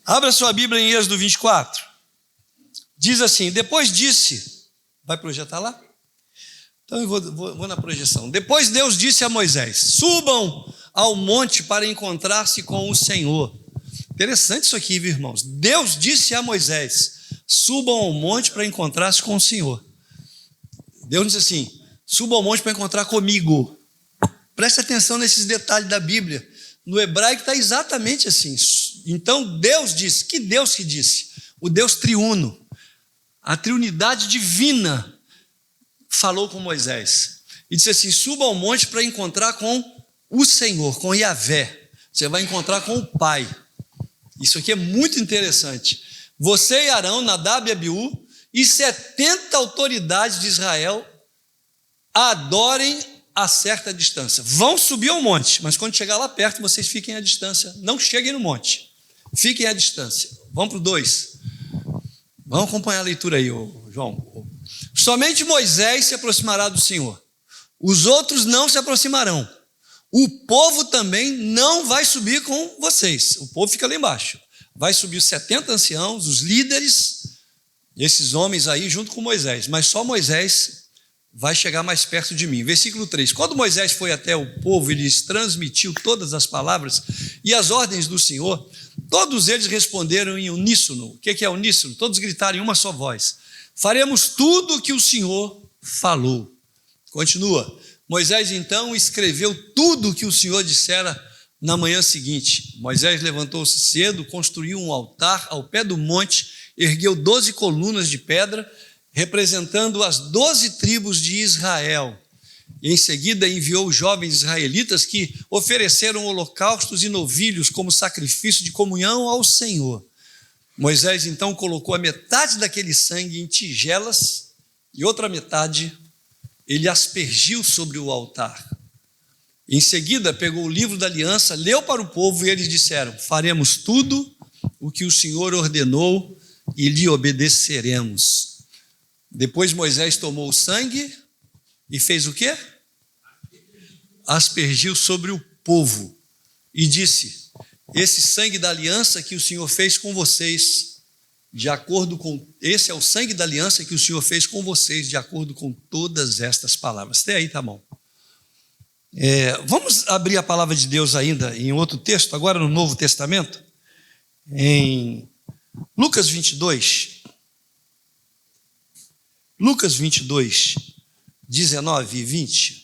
Abra sua Bíblia em Êxodo 24. Diz assim, depois disse, vai projetar lá? Então eu vou na projeção. Depois Deus disse a Moisés, subam ao monte para encontrar-se com o Senhor. Interessante isso aqui, viu, irmãos? Deus disse a Moisés, subam ao monte para encontrar-se com o Senhor. Deus disse assim, subam ao monte para encontrar comigo. Preste atenção nesses detalhes da Bíblia. No hebraico está exatamente assim. Então Deus disse, que Deus que disse? O Deus triuno, a triunidade divina falou com Moisés. E disse assim, suba ao monte para encontrar com o Senhor, com Yahvé. Você vai encontrar com o Pai. Isso aqui é muito interessante. Você e Arão, Nadab e Abiú, e 70 autoridades de Israel adorem a certa distância. Vão subir ao monte, mas quando chegar lá perto, vocês fiquem à distância. Não cheguem no monte. Fiquem à distância. Vamos para o 2. Vamos acompanhar a leitura aí, João. Somente Moisés se aproximará do Senhor. Os outros não se aproximarão. O povo também não vai subir com vocês. O povo fica lá embaixo. Vai subir os 70 anciãos, os líderes, esses homens aí junto com Moisés. Mas só Moisés vai chegar mais perto de mim. Versículo 3. Quando Moisés foi até o povo e lhes transmitiu todas as palavras e as ordens do Senhor, todos eles responderam em uníssono. O que é uníssono? Todos gritaram em uma só voz. Faremos tudo o que o Senhor falou. Continua. Moisés então escreveu tudo o que o Senhor dissera na manhã seguinte. Moisés levantou-se cedo, construiu um altar ao pé do monte, ergueu 12 colunas de pedra, representando as 12 tribos de Israel. E em seguida enviou os jovens israelitas que ofereceram holocaustos e novilhos como sacrifício de comunhão ao Senhor. Moisés então colocou a metade daquele sangue em tigelas e outra metade ele aspergiu sobre o altar. Em seguida pegou o livro da aliança, leu para o povo e eles disseram, faremos tudo o que o Senhor ordenou e lhe obedeceremos. Depois Moisés tomou o sangue e fez o quê? Aspergiu sobre o povo e disse, esse sangue da aliança que o Senhor fez com vocês, esse é o sangue da aliança que o Senhor fez com vocês, de acordo com todas estas palavras. Até aí tá bom. Vamos abrir a palavra de Deus ainda em outro texto, agora no Novo Testamento, em Lucas 22. Lucas 22, 19 e 20.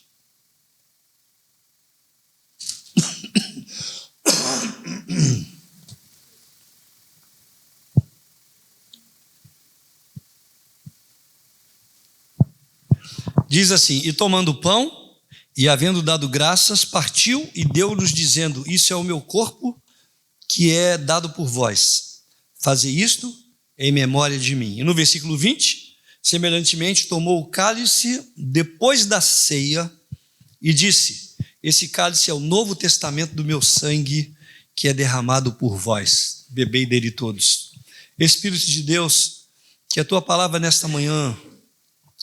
Diz assim, e tomando o pão, e havendo dado graças, partiu e deu-lhes dizendo, isso é o meu corpo, que é dado por vós. Fazei isto em memória de mim. E no versículo 20, semelhantemente tomou o cálice depois da ceia e disse, esse cálice é o novo testamento do meu sangue, que é derramado por vós. Bebei dele todos. Espírito de Deus, que a tua palavra nesta manhã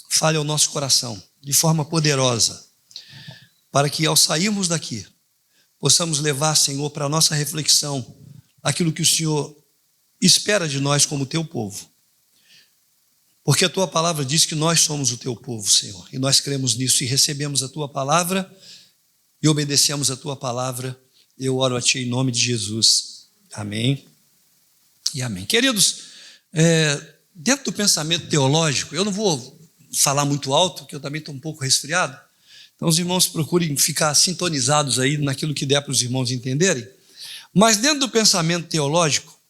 fale ao nosso coração de forma poderosa, para que ao sairmos daqui, possamos levar, Senhor, para a nossa reflexão, aquilo que o Senhor espera de nós como teu povo. Porque a tua palavra diz que nós somos o teu povo, Senhor, e nós cremos nisso e recebemos a tua palavra e obedecemos a tua palavra. Eu oro a ti em nome de Jesus. Amém e amém. Queridos, dentro do pensamento teológico, eu não vou falar muito alto, porque eu também estou um pouco resfriado. Então os irmãos procurem ficar sintonizados aí naquilo que der para os irmãos entenderem. Mas dentro do pensamento teológico,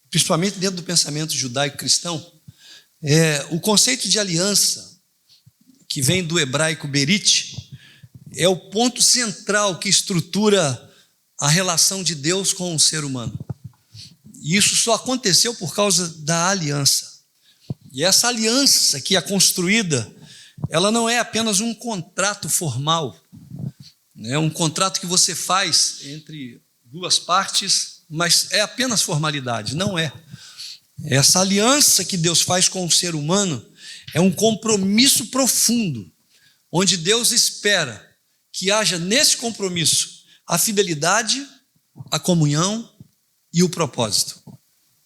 principalmente dentro do pensamento judaico-cristão, o conceito de aliança, que vem do hebraico berit, é o ponto central que estrutura a relação de Deus com o ser humano. E isso só aconteceu por causa da aliança. E essa aliança que é construída, ela não é apenas um contrato formal, é um contrato que você faz entre duas partes, mas é apenas formalidade, não é. Essa aliança que Deus faz com o ser humano é um compromisso profundo, onde Deus espera que haja nesse compromisso a fidelidade, a comunhão e o propósito.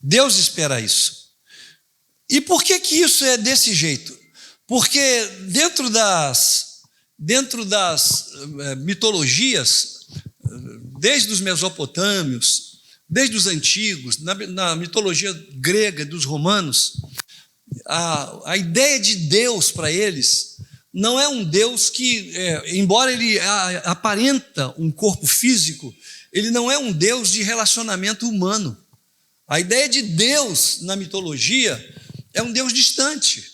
Deus espera isso. E por que isso é desse jeito? Porque dentro das mitologias, desde os mesopotâmios, desde os antigos, na mitologia grega dos romanos, a ideia de Deus para eles não é um Deus que, embora ele aparenta um corpo físico, ele não é um Deus de relacionamento humano. A ideia de Deus na mitologia é um Deus distante.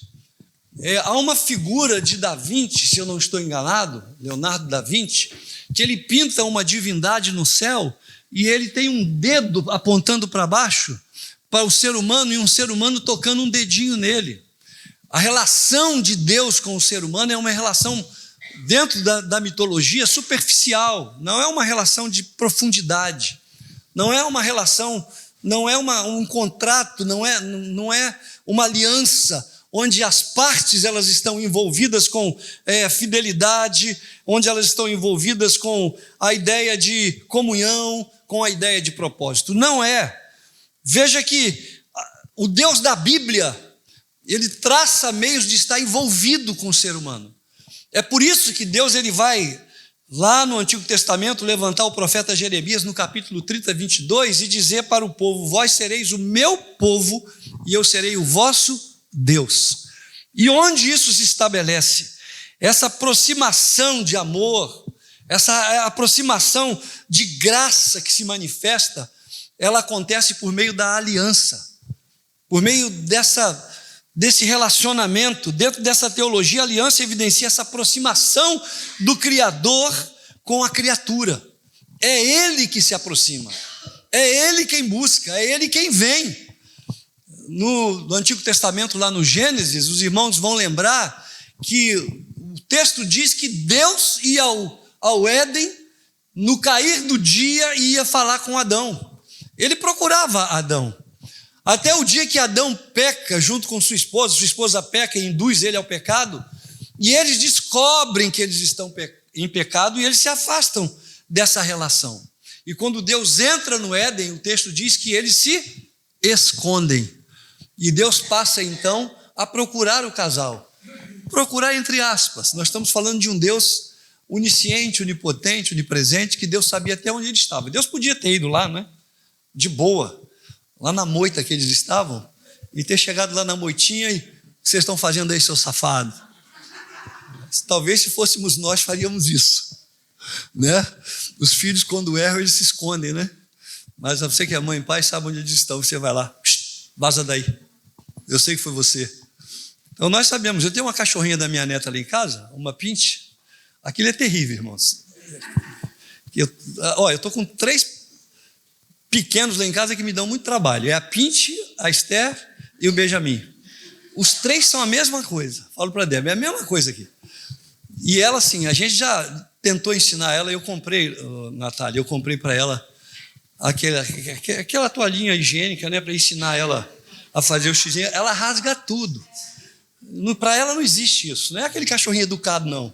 Há uma figura de Da Vinci, se eu não estou enganado, Leonardo da Vinci, que ele pinta uma divindade no céu e ele tem um dedo apontando para baixo para o ser humano e um ser humano tocando um dedinho nele. A relação de Deus com o ser humano é uma relação, dentro da mitologia, superficial, não é uma relação de profundidade, não é uma relação, não é um contrato, não é uma aliança, onde as partes elas estão envolvidas com fidelidade, onde elas estão envolvidas com a ideia de comunhão, com a ideia de propósito. Não é. Veja que o Deus da Bíblia, ele traça meios de estar envolvido com o ser humano. É por isso que Deus ele vai, lá no Antigo Testamento, levantar o profeta Jeremias no capítulo 30, 22, e dizer para o povo: vós sereis o meu povo e eu serei o vosso Deus. E onde isso se estabelece? Essa aproximação de amor, essa aproximação de graça que se manifesta, ela acontece por meio da aliança, por meio desse relacionamento. Dentro dessa teologia, a aliança evidencia essa aproximação do Criador com a criatura. É Ele que se aproxima, é Ele quem busca, é Ele quem vem. No Antigo Testamento, lá no Gênesis, os irmãos vão lembrar que o texto diz que Deus ia ao Éden, no cair do dia, e ia falar com Adão. Ele procurava Adão, até o dia que Adão peca junto com sua esposa peca e induz ele ao pecado, e eles descobrem que eles estão em pecado e eles se afastam dessa relação. E quando Deus entra no Éden, o texto diz que eles se escondem. E Deus passa então a procurar o casal. Procurar entre aspas. Nós estamos falando de um Deus onisciente, onipotente, onipresente, que Deus sabia até onde ele estava. Deus podia ter ido lá, né? De boa, lá na moita que eles estavam, e ter chegado lá na moitinha e: o que vocês estão fazendo aí, seu safado? Talvez se fôssemos nós faríamos isso, né? Os filhos, quando erram, eles se escondem, né? Mas você que é mãe e pai sabe onde eles estão. Você vai lá: vaza daí, eu sei que foi você. Então nós sabemos. Eu tenho uma cachorrinha da minha neta lá em casa, uma Pinche. Aquilo é terrível, irmãos. Eu estou com 3 pequenos lá em casa que me dão muito trabalho. É a Pinche, a Esther e o Benjamin. Os 3 são a mesma coisa. Falo para a Débora, é a mesma coisa aqui. E ela, assim, a gente já tentou ensinar ela. Eu comprei, Natália, eu comprei para ela aquela toalhinha higiênica, né, para ensinar ela a fazer o xizinho. Ela rasga tudo. Para ela não existe isso. Não é aquele cachorrinho educado, não,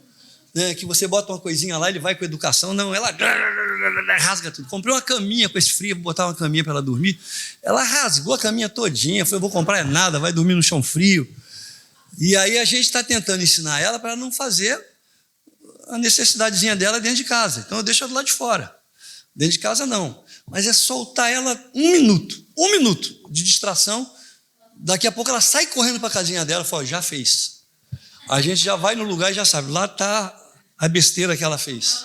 né, que você bota uma coisinha lá, ele vai com educação. Não, ela rasga tudo. Comprei uma caminha com esse frio, vou botar uma caminha para ela dormir. Ela rasgou a caminha todinha. Falei: vou comprar nada, vai dormir no chão frio. E aí a gente está tentando ensinar ela para não fazer a necessidadezinha dela dentro de casa. Então eu deixo ela do lado de fora. Dentro de casa não. Mas é soltar ela 1 minuto de distração. Daqui a pouco ela sai correndo para a casinha dela e fala: já fez. A gente já vai no lugar e já sabe, lá está a besteira que ela fez.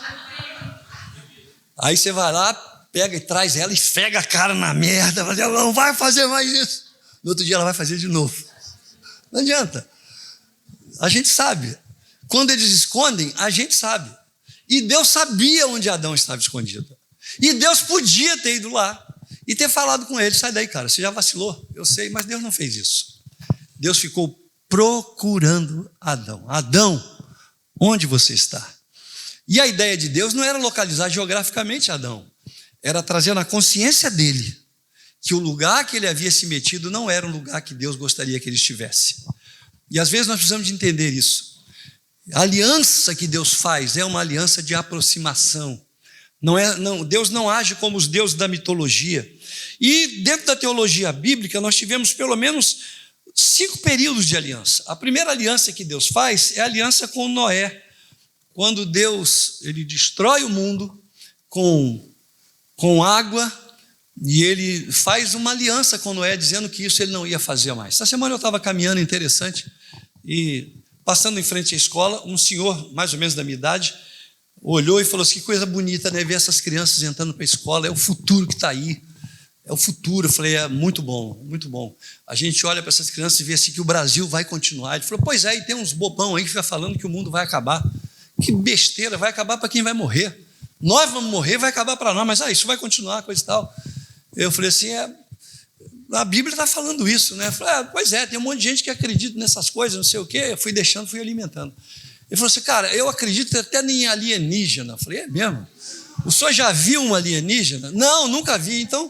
Aí você vai lá, pega e traz ela, esfrega a cara na merda, ela não vai fazer mais isso. No outro dia ela vai fazer de novo. Não adianta. A gente sabe. Quando eles escondem, a gente sabe. E Deus sabia onde Adão estava escondido. E Deus podia ter ido lá e ter falado com ele: sai daí, cara, você já vacilou, eu sei. Mas Deus não fez isso. Deus ficou procurando Adão. Adão, onde você está? E a ideia de Deus não era localizar geograficamente Adão, era trazer na consciência dele que o lugar que ele havia se metido não era um lugar que Deus gostaria que ele estivesse. E às vezes nós precisamos de entender isso. A aliança que Deus faz é uma aliança de aproximação. Deus não age como os deuses da mitologia. E dentro da teologia bíblica, nós tivemos pelo menos 5 períodos de aliança. A primeira aliança que Deus faz é a aliança com Noé. Quando Deus ele destrói o mundo com água, e ele faz uma aliança com Noé, dizendo que isso ele não ia fazer mais. Essa semana eu estava caminhando, interessante, e passando em frente à escola, um senhor, mais ou menos da minha idade, olhou e falou assim: que coisa bonita, né? Ver essas crianças entrando para a escola, é o futuro que está aí. É o futuro. Eu falei: é muito bom, muito bom. A gente olha para essas crianças e vê assim que o Brasil vai continuar. Ele falou: pois é, e tem uns bobão aí que fica falando que o mundo vai acabar. Que besteira, vai acabar para quem vai morrer. Nós vamos morrer, vai acabar para nós, mas isso vai continuar, coisa e tal. Eu falei assim: a Bíblia está falando isso, né? Eu falei: pois é, tem um monte de gente que acredita nessas coisas, não sei o quê. Eu fui deixando, fui alimentando. Ele falou assim: cara, eu acredito até em alienígena. Eu falei: é mesmo? O senhor já viu um alienígena? Não, nunca vi. Então,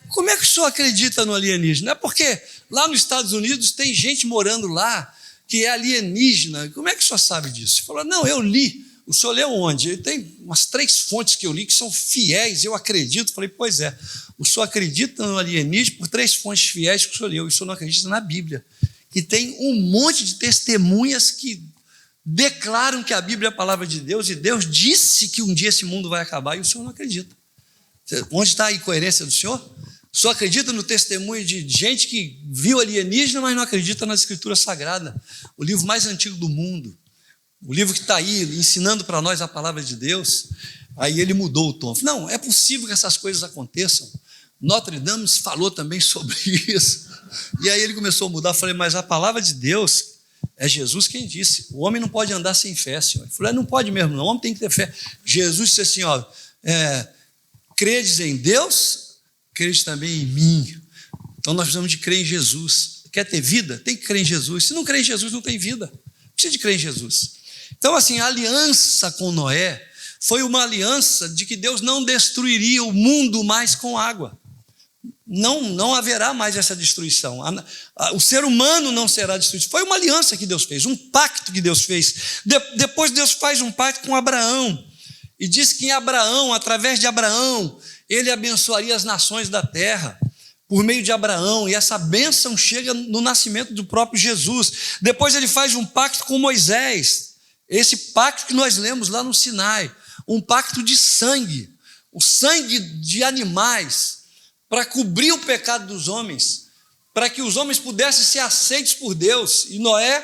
como é que o senhor acredita no alienígena? É porque lá nos Estados Unidos tem gente morando lá que é alienígena. Como é que o senhor sabe disso? Ele falou: não, eu li. O senhor leu onde? Tem umas 3 fontes que eu li que são fiéis, eu acredito. Eu falei: pois é, o senhor acredita no alienígena por 3 fontes fiéis que o senhor leu, e o senhor não acredita na Bíblia, que tem um monte de testemunhas que declaram que a Bíblia é a palavra de Deus, e Deus disse que um dia esse mundo vai acabar, e o senhor não acredita. Onde está a incoerência do senhor? O senhor acredita no testemunho de gente que viu alienígena, mas não acredita na Escritura Sagrada, o livro mais antigo do mundo, o livro que está aí ensinando para nós a palavra de Deus. Aí ele mudou o tom. Não, é possível que essas coisas aconteçam. Notre Dame falou também sobre isso. E aí ele começou a mudar. Eu falei: mas a palavra de Deus é Jesus quem disse. O homem não pode andar sem fé, senhor. Ele falou: não pode mesmo, não. O homem tem que ter fé. Jesus disse assim: credes em Deus, credes também em mim. Então nós precisamos de crer em Jesus. Quer ter vida? Tem que crer em Jesus. Se não crer em Jesus, não tem vida. Precisa de crer em Jesus. Então, assim, a aliança com Noé foi uma aliança de que Deus não destruiria o mundo mais com água. Não haverá mais essa destruição. O ser humano não será destruído. Foi uma aliança que Deus fez, um pacto que Deus fez. Depois Deus faz um pacto com Abraão. E diz que em Abraão, através de Abraão, ele abençoaria as nações da terra, por meio de Abraão. E essa bênção chega no nascimento do próprio Jesus. Depois ele faz um pacto com Moisés. Esse pacto que nós lemos lá no Sinai. Um pacto de sangue. O sangue de animais, para cobrir o pecado dos homens, para que os homens pudessem ser aceitos por Deus. E Noé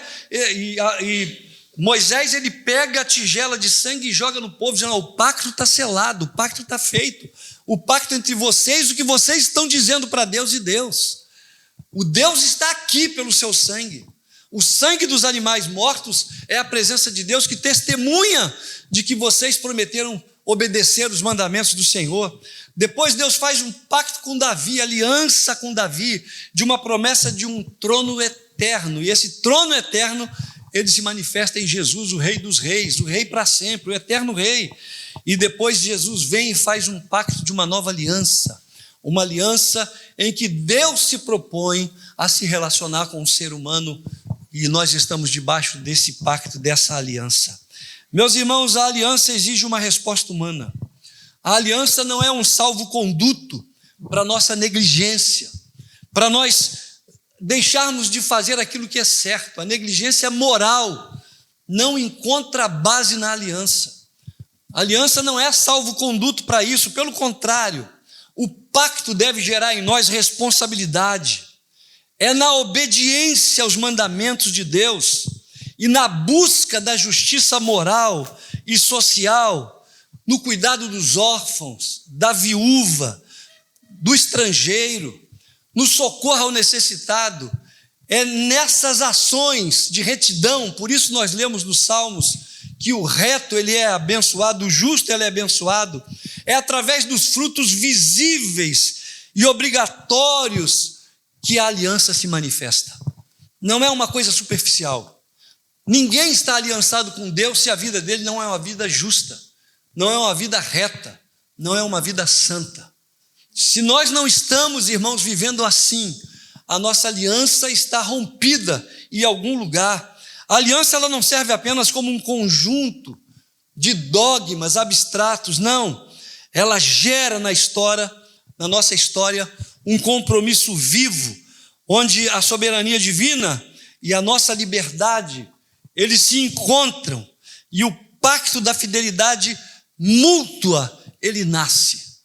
e Moisés, ele pega a tigela de sangue e joga no povo, dizendo: o pacto está selado, o pacto está feito, o pacto entre vocês, o que vocês estão dizendo para Deus e Deus. O Deus está aqui pelo seu sangue. O sangue dos animais mortos é a presença de Deus que testemunha de que vocês prometeram obedecer os mandamentos do Senhor. Depois Deus faz um pacto com Davi, aliança com Davi, de uma promessa de um trono eterno. E esse trono eterno, ele se manifesta em Jesus, o Rei dos Reis, o Rei para sempre, o eterno Rei. E depois Jesus vem e faz um pacto de uma nova aliança. Uma aliança em que Deus se propõe a se relacionar com o ser humano, e nós estamos debaixo desse pacto, dessa aliança. Meus irmãos, a aliança exige uma resposta humana. A aliança não é um salvo-conduto para nossa negligência, para nós deixarmos de fazer aquilo que é certo. A negligência moral não encontra base na aliança. A aliança não é salvo-conduto para isso, pelo contrário, o pacto deve gerar em nós responsabilidade. É na obediência aos mandamentos de Deus e na busca da justiça moral e social, no cuidado dos órfãos, da viúva, do estrangeiro, no socorro ao necessitado. É nessas ações de retidão, por isso nós lemos nos Salmos que o reto ele é abençoado, o justo ele é abençoado. É através dos frutos visíveis e obrigatórios que a aliança se manifesta. Não é uma coisa superficial. Ninguém está aliançado com Deus se a vida dele não é uma vida justa, não é uma vida reta, não é uma vida santa. Se nós não estamos, irmãos, vivendo assim, a nossa aliança está rompida em algum lugar. A aliança ela não serve apenas como um conjunto de dogmas abstratos, não. Ela gera na nossa história, um compromisso vivo, onde a soberania divina e a nossa liberdade, eles se encontram, e o pacto da fidelidade mútua, ele nasce.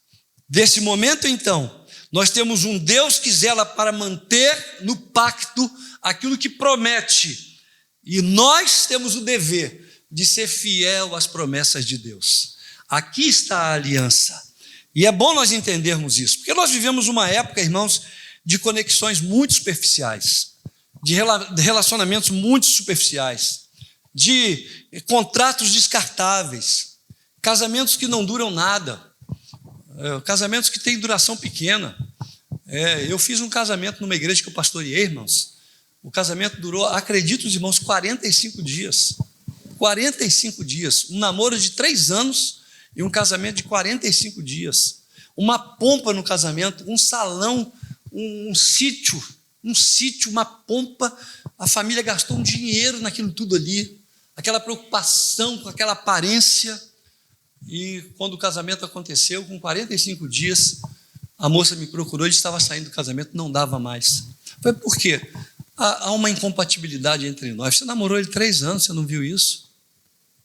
Desse momento, então, nós temos um Deus que zela para manter no pacto aquilo que promete, e nós temos o dever de ser fiel às promessas de Deus. Aqui está a aliança. E é bom nós entendermos isso, porque nós vivemos uma época, irmãos, de conexões muito superficiais, de relacionamentos muito superficiais, de contratos descartáveis, casamentos que não duram nada, casamentos que têm duração pequena. Eu fiz um casamento numa igreja que eu pastoreei, irmãos. O casamento durou, acredito os irmãos, 45 dias. 45 dias. Um namoro de 3 anos e um casamento de 45 dias. Uma pompa no casamento, um salão, um sítio, uma pompa. A família gastou um dinheiro naquilo tudo ali. Aquela preocupação com aquela aparência. E quando o casamento aconteceu, com 45 dias, a moça me procurou e estava saindo do casamento, não dava mais. Foi por quê? Há uma incompatibilidade entre nós. Você namorou ele 3 anos, você não viu isso?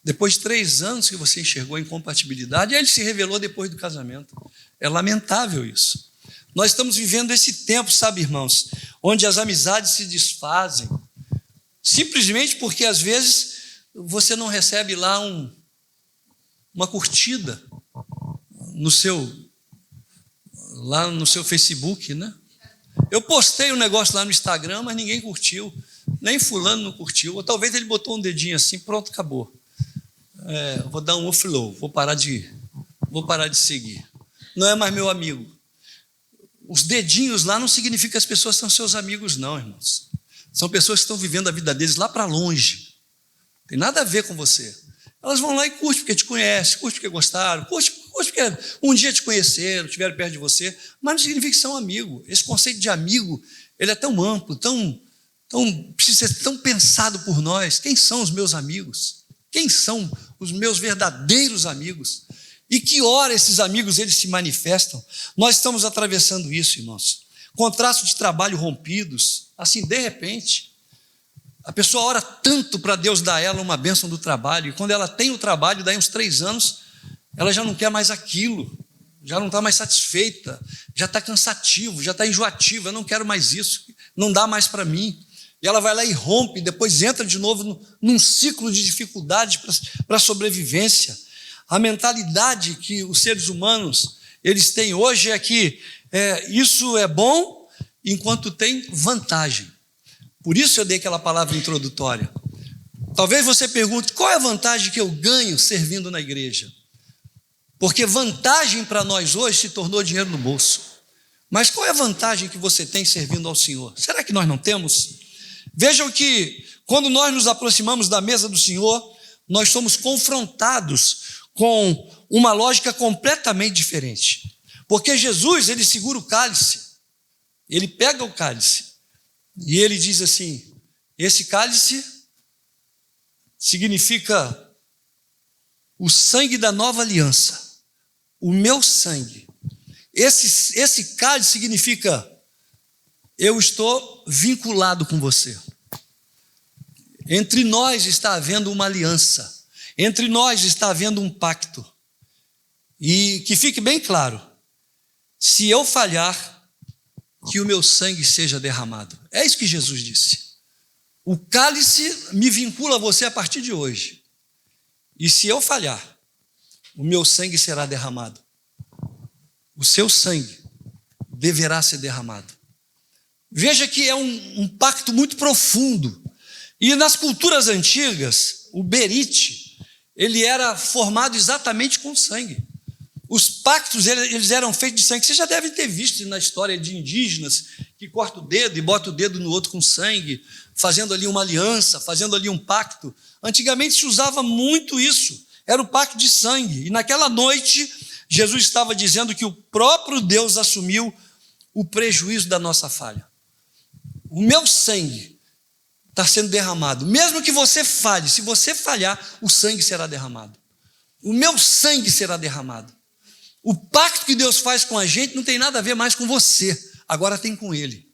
Depois de 3 anos que você enxergou a incompatibilidade, ele se revelou depois do casamento. É lamentável isso. Nós estamos vivendo esse tempo, sabe, irmãos, onde as amizades se desfazem, simplesmente porque, às vezes, você não recebe lá uma curtida lá no seu Facebook, né? Eu postei um negócio lá no Instagram, mas ninguém curtiu, nem fulano não curtiu, ou talvez ele botou um dedinho assim, pronto, acabou. Vou dar um offload, vou parar de seguir. Não é mais meu amigo. Os dedinhos lá não significa que as pessoas são seus amigos, não, irmãos. São pessoas que estão vivendo a vida deles lá para longe. Tem nada a ver com você. Elas vão lá e curtem porque te conhecem, curtem porque gostaram, curtem porque um dia te conheceram, estiveram perto de você, mas não significa que são amigos. Esse conceito de amigo, ele é tão amplo, precisa ser tão pensado por nós. Quem são os meus amigos? Quem são os meus verdadeiros amigos? E que hora esses amigos eles se manifestam? Nós estamos atravessando isso, irmãos. Contratos de trabalho rompidos, assim, de repente. A pessoa ora tanto para Deus dar a ela uma bênção do trabalho, e quando ela tem o trabalho, daí uns 3 anos, ela já não quer mais aquilo, já não está mais satisfeita, já está cansativo, já está enjoativo, eu não quero mais isso, não dá mais para mim. E ela vai lá e rompe, depois entra de novo num ciclo de dificuldade para a sobrevivência. A mentalidade que os seres humanos eles têm hoje é que isso é bom enquanto tem vantagem. Por isso eu dei aquela palavra introdutória. Talvez você pergunte, qual é a vantagem que eu ganho servindo na igreja? Porque vantagem para nós hoje se tornou dinheiro no bolso. Mas qual é a vantagem que você tem servindo ao Senhor? Será que nós não temos? Vejam que quando nós nos aproximamos da mesa do Senhor, nós somos confrontados com uma lógica completamente diferente. Porque Jesus, ele segura o cálice, ele pega o cálice e ele diz assim, esse cálice significa o sangue da nova aliança, o meu sangue. Esse cálice significa eu estou vinculado com você. Entre nós está havendo uma aliança. Entre nós está havendo um pacto. E que fique bem claro, se eu falhar, que o meu sangue seja derramado. É isso que Jesus disse. O cálice me vincula a você a partir de hoje. E se eu falhar, o meu sangue será derramado. O seu sangue deverá ser derramado. Veja que é um pacto muito profundo. E nas culturas antigas, o berite, ele era formado exatamente com sangue. Os pactos, eles eram feitos de sangue. Você já deve ter visto na história de indígenas que corta o dedo e bota o dedo no outro com sangue, fazendo ali uma aliança, fazendo ali um pacto. Antigamente se usava muito isso. Era o pacto de sangue. E naquela noite, Jesus estava dizendo que o próprio Deus assumiu o prejuízo da nossa falha. O meu sangue está sendo derramado. Mesmo que você falhe, se você falhar, o sangue será derramado. O meu sangue será derramado. O pacto que Deus faz com a gente não tem nada a ver mais com você. agora tem com Ele.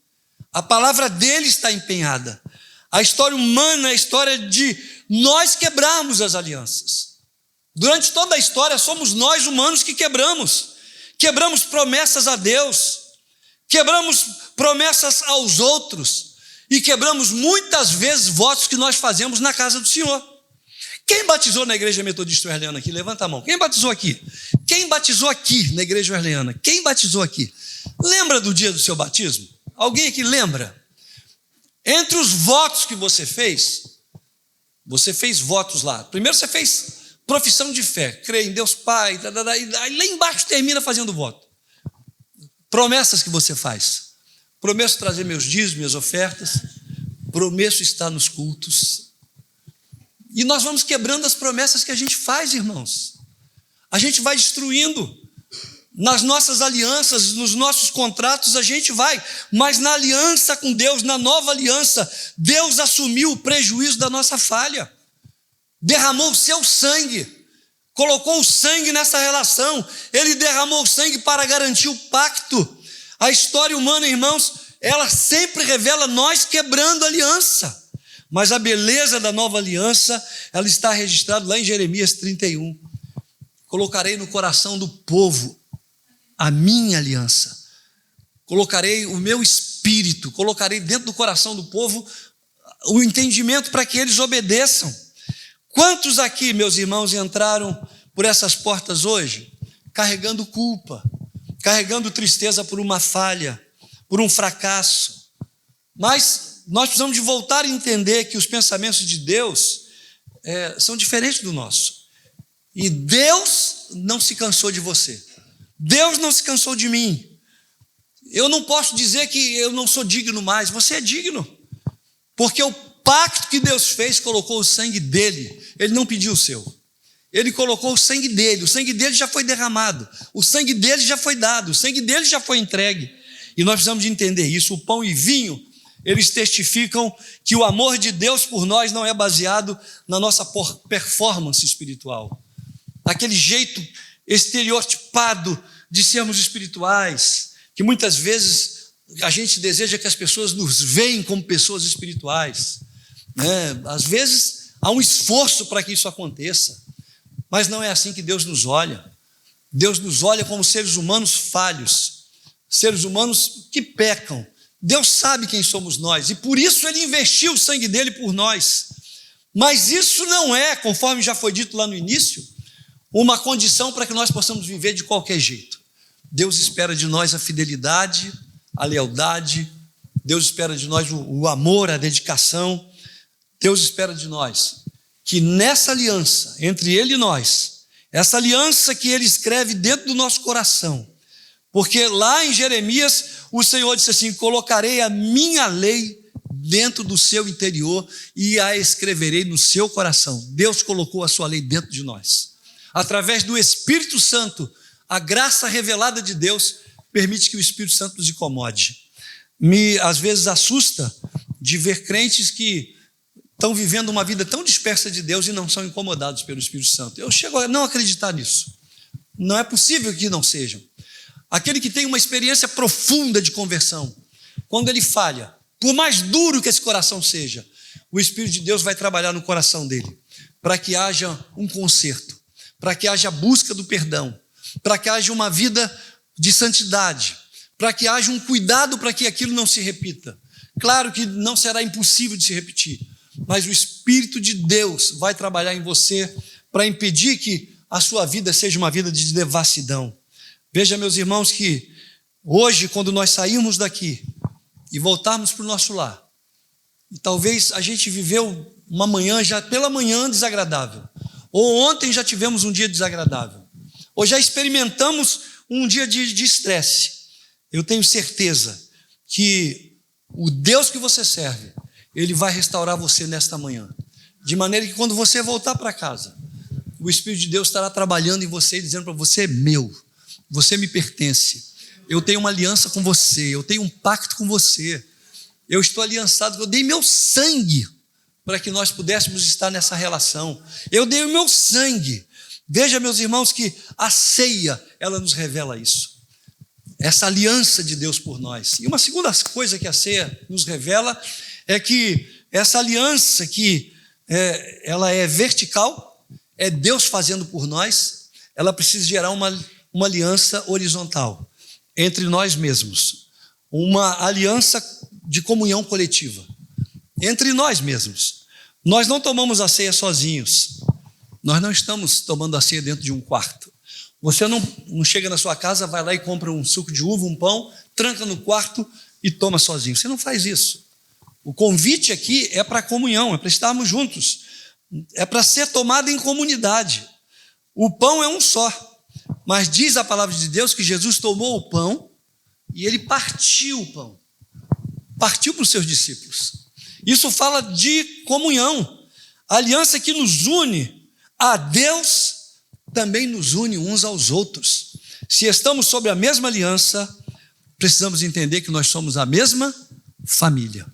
A palavra dele está empenhada. A história humana é a história de nós quebrarmos as alianças. Durante toda a história, somos nós humanos que quebramos. Quebramos promessas a Deus, quebramos promessas aos outros e quebramos muitas vezes votos que nós fazemos na casa do Senhor. Quem batizou na igreja metodista wesleyana aqui? Levanta a mão. Quem batizou aqui? Quem batizou aqui na igreja wesleyana? Quem batizou aqui? Lembra do dia do seu batismo? Alguém aqui lembra? Entre os votos que você fez votos lá. Primeiro você fez profissão de fé, creio em Deus Pai, e aí lá embaixo termina fazendo voto. Promessas que você faz. Prometo trazer meus dízimos, minhas ofertas, prometo estar nos cultos. E nós vamos quebrando as promessas que a gente faz, irmãos. A gente vai destruindo. Nas nossas alianças, nos nossos contratos, a gente vai. Mas na aliança com Deus, na nova aliança, Deus assumiu o prejuízo da nossa falha. Derramou o seu sangue. Colocou o sangue nessa relação. Ele derramou o sangue para garantir o pacto. A história humana, irmãos, ela sempre revela nós quebrando a aliança. Mas a beleza da nova aliança, ela está registrada lá em Jeremias 31. Colocarei no coração do povo a minha aliança. Colocarei o meu espírito, colocarei dentro do coração do povo o entendimento para que eles obedeçam. Quantos aqui, meus irmãos, entraram por essas portas hoje carregando culpa, carregando tristeza por uma falha, por um fracasso? Mas nós precisamos de voltar a entender que os pensamentos de Deus são diferentes do nosso. E Deus não se cansou de você. Deus não se cansou de mim. Eu não posso dizer que eu não sou digno mais. Você é digno. Porque o pacto que Deus fez colocou o sangue dele. Ele não pediu o seu. Ele colocou o sangue dele. O sangue dele já foi derramado. O sangue dele já foi dado. O sangue dele já foi entregue. E nós precisamos de entender isso. O pão e vinho, eles testificam que o amor de Deus por nós não é baseado na nossa performance espiritual. Naquele jeito estereotipado de sermos espirituais, que muitas vezes a gente deseja que as pessoas nos veem como pessoas espirituais, né? Às vezes há um esforço para que isso aconteça, mas não é assim que Deus nos olha. Deus nos olha como seres humanos falhos, seres humanos que pecam. Deus sabe quem somos nós e por isso Ele investiu o sangue dele por nós. Mas isso não é, conforme já foi dito lá no início, uma condição para que nós possamos viver de qualquer jeito. Deus espera de nós a fidelidade, a lealdade. Deus espera de nós o amor, a dedicação. Deus espera de nós que nessa aliança entre Ele e nós, essa aliança que Ele escreve dentro do nosso coração, porque lá em Jeremias o Senhor disse assim: colocarei a minha lei dentro do seu interior e a escreverei no seu coração. Deus colocou a sua lei dentro de nós. Através do Espírito Santo, a graça revelada de Deus permite que o Espírito Santo nos incomode. Às vezes assusta de ver crentes que estão vivendo uma vida tão dispersa de Deus e não são incomodados pelo Espírito Santo. Eu chego a não acreditar nisso. Não é possível que não sejam. Aquele que tem uma experiência profunda de conversão, quando ele falha, por mais duro que esse coração seja, o Espírito de Deus vai trabalhar no coração dele, para que haja um conserto, para que haja busca do perdão, para que haja uma vida de santidade, para que haja um cuidado para que aquilo não se repita. Claro que não será impossível de se repetir, mas o Espírito de Deus vai trabalhar em você para impedir que a sua vida seja uma vida de devassidão. Veja, meus irmãos, que hoje, quando nós sairmos daqui e voltarmos para o nosso lar, e talvez a gente viveu uma manhã, já pela manhã, desagradável, ou ontem já tivemos um dia desagradável, ou já experimentamos um dia de estresse. Eu tenho certeza que o Deus que você serve, Ele vai restaurar você nesta manhã, de maneira que quando você voltar para casa, o Espírito de Deus estará trabalhando em você e dizendo para você: é meu, você me pertence, eu tenho uma aliança com você, eu tenho um pacto com você, eu estou aliançado, eu dei meu sangue para que nós pudéssemos estar nessa relação, eu dei o meu sangue. Veja, meus irmãos, que a ceia, ela nos revela isso. essa aliança de Deus por nós. E uma segunda coisa que a ceia nos revela é que essa aliança ela é vertical, é Deus fazendo por nós, ela precisa gerar uma aliança horizontal entre nós mesmos, uma aliança de comunhão coletiva entre nós mesmos. Nós não tomamos a ceia sozinhos, nós não estamos tomando a ceia dentro de um quarto. Você não chega na sua casa, vai lá e compra um suco de uva, um pão, tranca no quarto e toma sozinho. Você não faz isso. O convite aqui é para a comunhão, é para estarmos juntos, é para ser tomado em comunidade. O pão é um só, mas diz a palavra de Deus que Jesus tomou o pão e ele partiu o pão, partiu para os seus discípulos. Isso fala de comunhão, a aliança que nos une a Deus também nos une uns aos outros. Se estamos sob a mesma aliança, precisamos entender que nós somos a mesma família.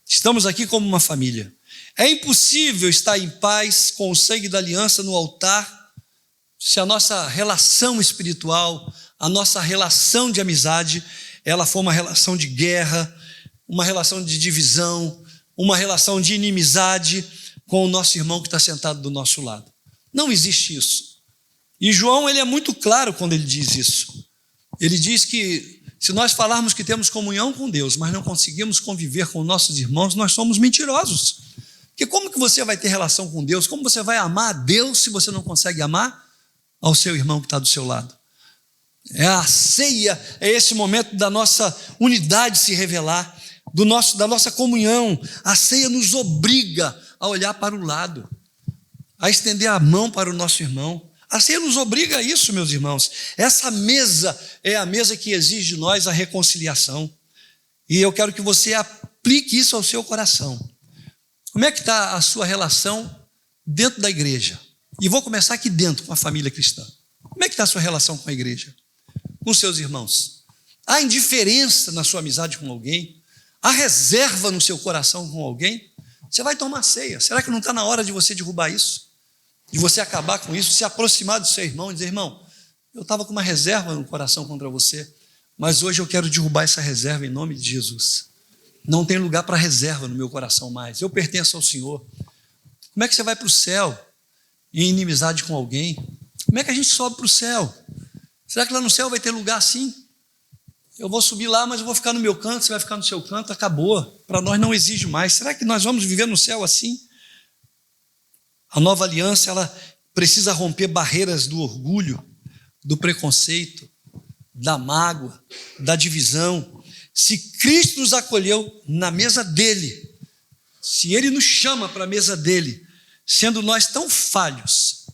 Estamos aqui como uma família. É impossível estar em paz com o sangue da aliança no altar se a nossa relação espiritual, a nossa relação de amizade, ela for uma relação de guerra, uma relação de divisão, uma relação de inimizade com o nosso irmão que está sentado do nosso lado. Não existe isso. E João, ele é muito claro quando ele diz isso. Ele diz que se nós falarmos que temos comunhão com Deus, mas não conseguimos conviver com nossos irmãos, nós somos mentirosos. Porque como que você vai ter relação com Deus? Como você vai amar a Deus se você não consegue amar ao seu irmão que está do seu lado? É a ceia, é esse momento da nossa unidade se revelar, da nossa comunhão. A ceia nos obriga a olhar para o lado, a estender a mão para o nosso irmão. A ceia nos obriga a isso, meus irmãos. Essa mesa é a mesa que exige de nós a reconciliação. E eu quero que você aplique isso ao seu coração. Como é que está a sua relação dentro da igreja? E vou começar aqui dentro, com a família cristã. Como é que está a sua relação com a igreja? Com seus irmãos? Há indiferença na sua amizade com alguém? Há reserva no seu coração com alguém? Você vai tomar ceia. Será que não está na hora de você derrubar isso? De você acabar com isso, se aproximar do seu irmão e dizer: irmão, eu estava com uma reserva no coração contra você, mas hoje eu quero derrubar essa reserva em nome de Jesus. Não tem lugar para reserva no meu coração mais. Eu pertenço ao Senhor. Como é que você vai para o céu em inimizade com alguém? Como é que a gente sobe para o céu? Será que lá no céu vai ter lugar assim? Eu vou subir lá, mas eu vou ficar no meu canto, você vai ficar no seu canto, acabou. Para nós não exige mais. Será que nós vamos viver no céu assim? A nova aliança, ela precisa romper barreiras do orgulho, do preconceito, da mágoa, da divisão. Se Cristo nos acolheu na mesa dele, se ele nos chama para a mesa dele, sendo nós tão falhos,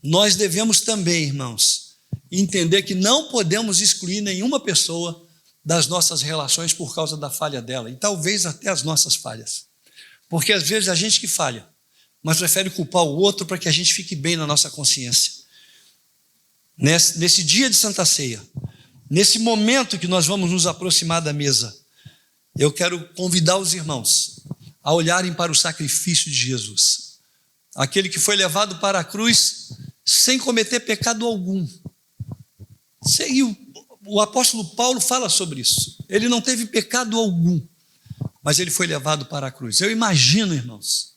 nós devemos também, irmãos, entender que não podemos excluir nenhuma pessoa das nossas relações por causa da falha dela, e talvez até as nossas falhas. Porque às vezes a gente que falha, mas prefere culpar o outro para que a gente fique bem na nossa consciência. Nesse dia de Santa Ceia, nesse momento que nós vamos nos aproximar da mesa, eu quero convidar os irmãos a olharem para o sacrifício de Jesus, aquele que foi levado para a cruz sem cometer pecado algum. E o apóstolo Paulo fala sobre isso. Ele não teve pecado algum, mas ele foi levado para a cruz. Eu imagino, irmãos,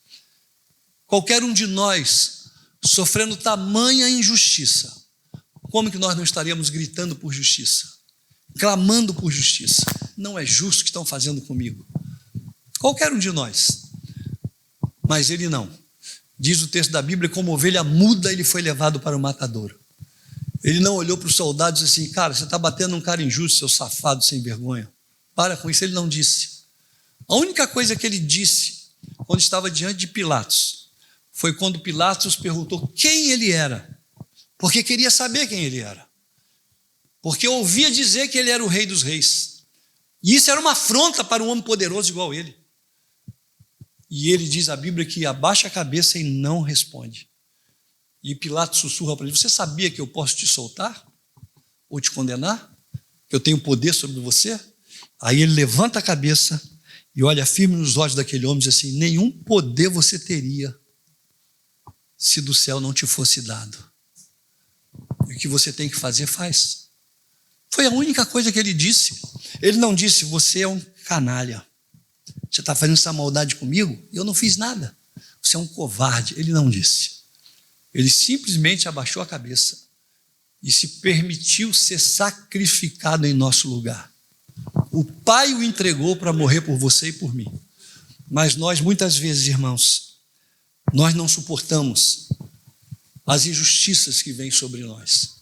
qualquer um de nós sofrendo tamanha injustiça, como que nós não estaríamos gritando por justiça, clamando por justiça? Não é justo o que estão fazendo comigo. Qualquer um de nós. Mas ele não. Diz o texto da Bíblia, como ovelha muda, ele foi levado para o matadouro. Ele não olhou para os soldados e disse assim: cara, você está batendo um cara injusto, seu safado sem vergonha. Para com isso. Ele não disse. A única coisa que ele disse, quando estava diante de Pilatos, foi quando Pilatos perguntou quem ele era, porque queria saber quem ele era, porque ouvia dizer que ele era o rei dos reis, e isso era uma afronta para um homem poderoso igual ele. E ele diz a Bíblia que abaixa a cabeça e não responde. E Pilatos sussurra para ele: você sabia que eu posso te soltar ou te condenar? Que eu tenho poder sobre você? Aí ele levanta a cabeça e olha firme nos olhos daquele homem e diz assim: nenhum poder você teria se do céu não te fosse dado. E o que você tem que fazer, faz. Foi a única coisa que ele disse. Ele não disse, você é um canalha. Você está fazendo essa maldade comigo? Eu não fiz nada. Você é um covarde. Ele não disse. Ele simplesmente abaixou a cabeça e se permitiu ser sacrificado em nosso lugar. O Pai o entregou para morrer por você e por mim. Mas nós, muitas vezes, irmãos, nós não suportamos as injustiças que vêm sobre nós,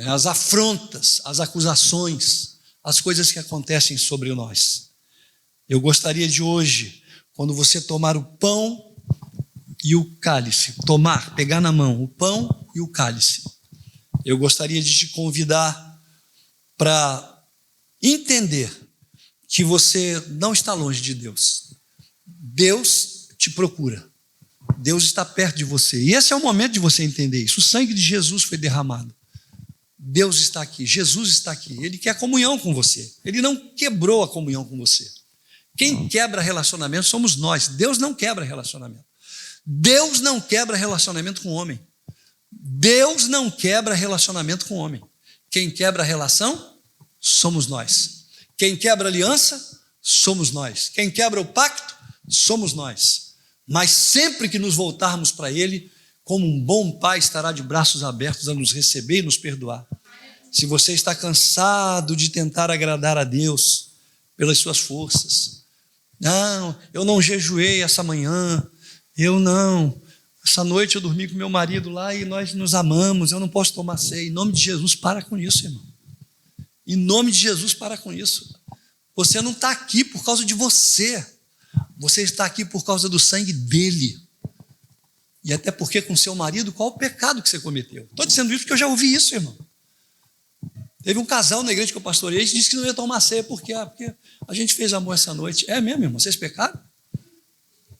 as afrontas, as acusações, as coisas que acontecem sobre nós. Eu gostaria de hoje, quando você tomar o pão e o cálice, pegar na mão o pão e o cálice, eu gostaria de te convidar para entender que você não está longe de Deus. Deus te procura. Deus está perto de você. E esse é o momento de você entender isso. O sangue de Jesus foi derramado. Deus está aqui, Jesus está aqui. Ele quer comunhão com você. Ele não quebrou a comunhão com você. Quem quebra relacionamento somos nós. Deus não quebra relacionamento. Deus não quebra relacionamento com o homem. Deus não quebra relacionamento com o homem. Quem quebra a relação somos nós. Quem quebra a aliança somos nós. Quem quebra o pacto somos nós. Mas sempre que nos voltarmos para Ele, como um bom pai estará de braços abertos a nos receber e nos perdoar. Se você está cansado de tentar agradar a Deus pelas suas forças, não, eu não jejuei essa manhã, essa noite eu dormi com meu marido lá e nós nos amamos, eu não posso tomar ceia. Em nome de Jesus, para com isso, irmão. Em nome de Jesus, para com isso. Você não está aqui por causa de você. Você está aqui por causa do sangue dele. E até porque com seu marido, qual o pecado que você cometeu? Estou dizendo isso porque eu já ouvi isso, irmão. Teve um casal na igreja que eu pastorei e disse que não ia tomar ceia porque a gente fez amor essa noite. É mesmo, irmão? Vocês pecaram?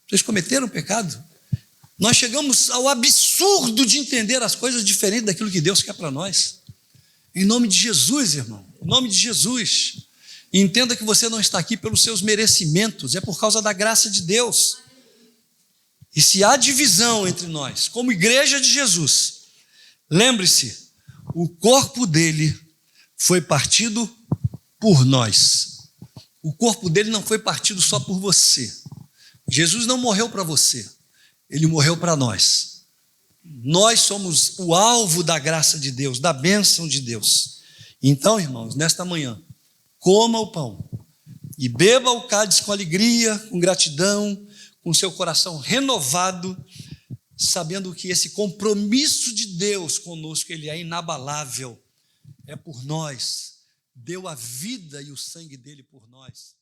Vocês cometeram pecado? Nós chegamos ao absurdo de entender as coisas diferentes daquilo que Deus quer para nós. Em nome de Jesus, irmão. Em nome de Jesus. E entenda que você não está aqui pelos seus merecimentos, é por causa da graça de Deus. E se há divisão entre nós, como igreja de Jesus, lembre-se, o corpo dele foi partido por nós. O corpo dele não foi partido só por você. Jesus não morreu para você, ele morreu para nós. Nós somos o alvo da graça de Deus, da bênção de Deus. Então, irmãos, nesta manhã, coma o pão e beba o cálice com alegria, com gratidão, com seu coração renovado, sabendo que esse compromisso de Deus conosco, ele é inabalável, é por nós, deu a vida e o sangue dele por nós.